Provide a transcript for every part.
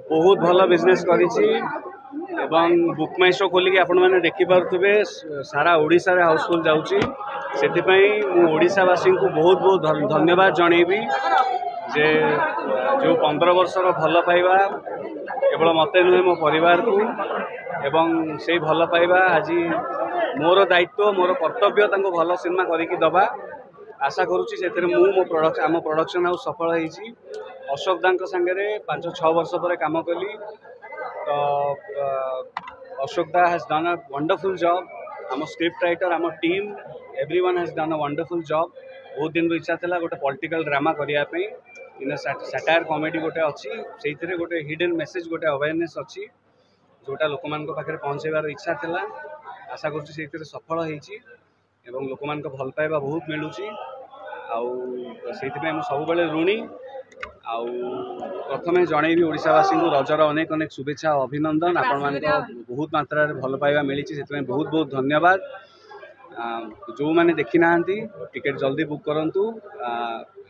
बहुत भल बिजनेस एवं बुक माई शो खोलिक आपण मैंने देखिपे सारा ओडिशा रे हाउसफुल जाऊँगी से ओडिशावासी को बहुत बहुत धन्यवाद जनइबी जे जो 15 वर्षर भल पाइबा केवल मत नुहे मो परिवार को एवं से भल पाइबा आज मोर दायित्व मोर कर्तव्य तांको भल सिनेमा करिकी दबा आशा करुच्ची से मो आम प्रोडक्शन हाउस सफल होती अशोक दा सांगे 5-6 वर्ष पर काम कली तो अशोक दा has done a wonderful job आम स्क्रिप्ट राइटर आम team everyone has done a wonderful job बहुत दिन इच्छा था गोटे पॉलिटिकल ड्रामा करने इन सैटायर कॉमेडी गोटे अच्छी से गोटे हिडन मेसेज गोटे अवेयरनेस अच्छी जोटा लोक मान पाखे पहुँचार इच्छा था आशा कर सफल होती लोक मान भल पाइबा बहुत मिलूँ आईपाई सब ऋणी आउ प्रथम जनइबी ओडिशावासी को रजर अनेक अनेक शुभेच्छा अभिनंदन आपण मान बहुत मात्रा भल पाइबा मिली से बहुत बहुत धन्यवाद जो मैंने देखी ना टिकेट जल्दी बुक करूँ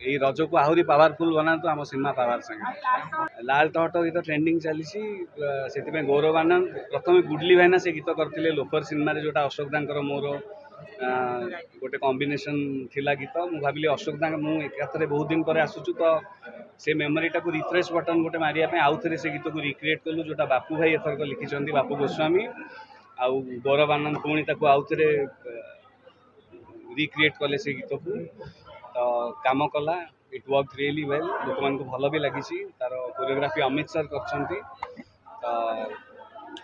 यही रज को आहरी पावरफुल बनातु आम सिनेमा पावर संगे लाल टहट गीत ट्रेंडिंग चली से गौरव आनंद प्रथम गुडली भाईना से गीत करते लोफर सिनेमा जोटा अशोक दांकर मोर गोटे कॉम्बिनेशन थिला गीत मु भाविली अशोक दा मु एकाथरे बहुत दिन पर आसुचु तो से मेमोरीटा को रिफ्रेश बटन गोटे मारिया पे आउ थे से गीत को रिक्रिएट कलु जोटा बापू भाई एथरक लिखिं बापू गोस्वामी आउ गौरव आनंद पुणी आउ थे रिक्रिएट कले से गीत को तो काम कला इट वर्क रियली वेल लोक मान भल भी लगी तार कोरियोग्राफी अमित सर कर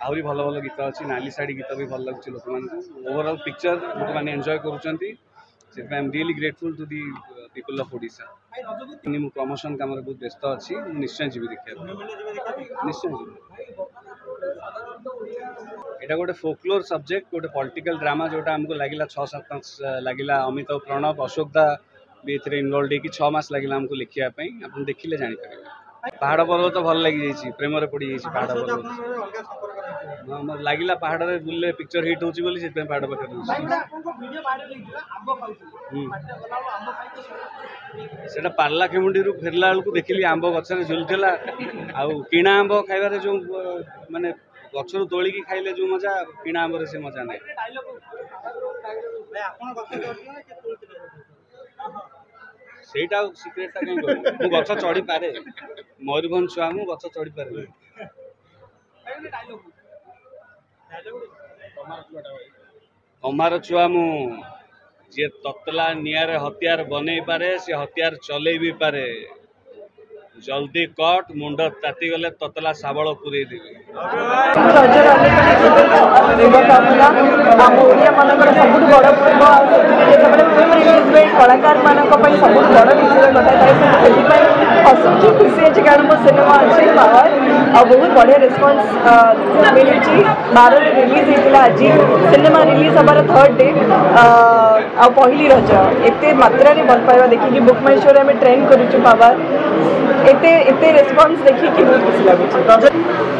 आहरी भल भल गीत अच्छी नाली शाढ़ी गीत भी भल लगे लोक मान ओवरऑल पिक्चर लोक मैंने एंजॉय करुँच I am really grateful to the people of Odisha मु प्रमोशन काम बहुत व्यस्त अच्छी निश्चय जी देखा निश्चय यहाँ गोटे फोकलोर सब्जेक्ट गोटे पॉलिटिकल ड्रामा जोटा आमको लगिला 6-7 मास लगिला अमित प्रणव अशोक दा भी इनवॉल्व होगी 6 मास लगिला आमको लिखापी आप देखिले जानीपर पहाड़ पर्वत तो भल लगी जाइए प्रेम पड़ी जाइए पहाड़ पर्वत लगिला पहाड़ में बुले पिक्चर हिट होची से पहाड़ पाखे से पार्ला खेमुंडी फेरला बेलू देखिली आंब गचर झुलुला आउ किणा आंब खाइबार जो माने गचर तोलिकी खाइले जो मजा किणा आंब से मजा ना सेटा सिक्रेटा कहीं मु गछ चढ़ी पारे मयूरभंज छुआ मु गछ चढ़ी पारे कमार छुआ मु जे ततला नियारे हथियार बने पारे से हथियार चले भी पारे जल्दी कट मुंड ताती गले ततला साबल पुरे देवी कलाकार मान सब बड़ हसुची खुशी अच्छे कारण मो सिनेमा अच्छे पावर आ बहुत बढ़िया रेस्पॉन्स मिलूँ 12 रिलीज होता आज सिनेमा रिलीज हमार 3rd डे आ पहली रज एत मात्रा भल पाइबा देखिए बुक माई शो आम ट्रेंड करुचु पावर एते रेस्पॉन्स देखिए बहुत खुशी लगे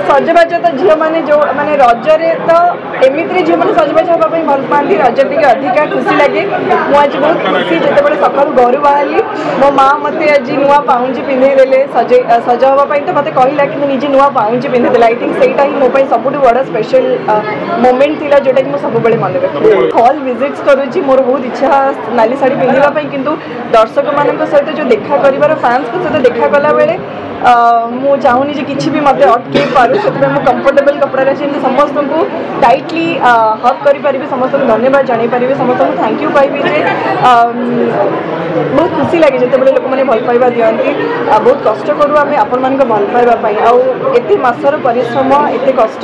सजबाज तो झील मैंने जो माने रजरे तो एमती झील मैंने सजबाज हाँपाई भल पाती रज टे अधिका खुशी लगे मुझे आज बहुत खुशी जिते सका घर बाहरी मो माँ मत आज नुआ पाउंजी पिंधेदेले सज हाँपाई तो मत कहला कि निजे नुआ पाउंजी पिंधेदेला आई थिंक सेटा ही मोपाई सबुठ बड़ स्पेशल मोमेंट थिला जोटा कि सब मन रखे हॉल विजिट्स करुँची मोर बहुत इच्छा नाली शाढ़ी पिंधापी किंतु दर्शक मान सहित जो देखा कर फैंस सहित देखा कला बेले मु चाहूनी जे किसी भी मत अटके पारू से कंफर्टेबल कपड़ा समस्त को टाइटली हक करें समस्त धन्यवाद जानी पारि समस्त थैंक यू कहबी जे बहुत खुशी लगे जिते बड़े लोक मैंने भल पाइबा दिखती बहुत कष्ट करूँ आम आपण मान भल पाइबापी आत मासर परिश्रम एत कष्ट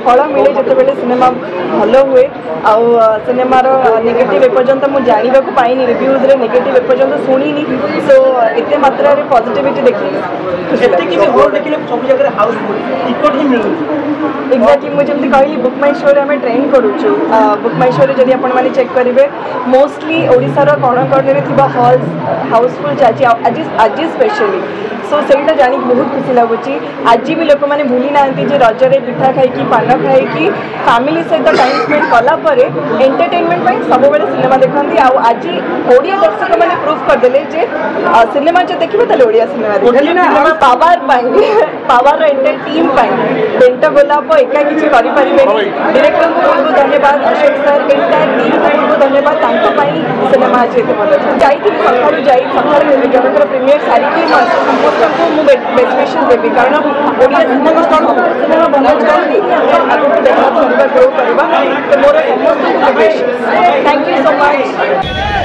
फल मिले जिते बड़े सिनेमा भल हुए आउ सिनेमार नेगेटिव एपर्यंत मुझे जानवा पाइनि रिव्यूज रे नेगेटिव एपर्यंत शुणिनी सो एत मात्रा पॉजिटिविटी देखी एक्जाक्टली मुझे कहली बुक माई शो आम ट्रेंड करुचु बुक माई शो जब आपने चेक करेंगे मोस्टली ओडिशार कण कण में हॉल्स हाउसफुल चलती आज स्पेशली सो से जाणी बहुत खुशी लगुच आज भी लोक मैंने भूली ना रजरे पिठा खाई पान खाई फैमिली सहित टाइम स्पेंड कलापर एंटरटेनमेंट सब बड़े सिनेमा देखती आज ओडिया दर्शक मैंने प्रूफ करदे जे सिनेमा जो देखिए तो Odia cinema power power entire team bent गोलाप एका किसी डायरेक्टर को बहुत बहुत धन्यवाद अशोक सर एंटायर टीम को बहुत धन्यवाद सिनेमा आज ये भल जाइए सका जनकर प्रिमियर सारिकी समस्त को मुझे बेस्ट विशेष देवी कारण ओडिया सिनेमा भल चलती आगे देखा सुनवा ग्रो करवा तो मोर समस्त थैंक यू सो मच।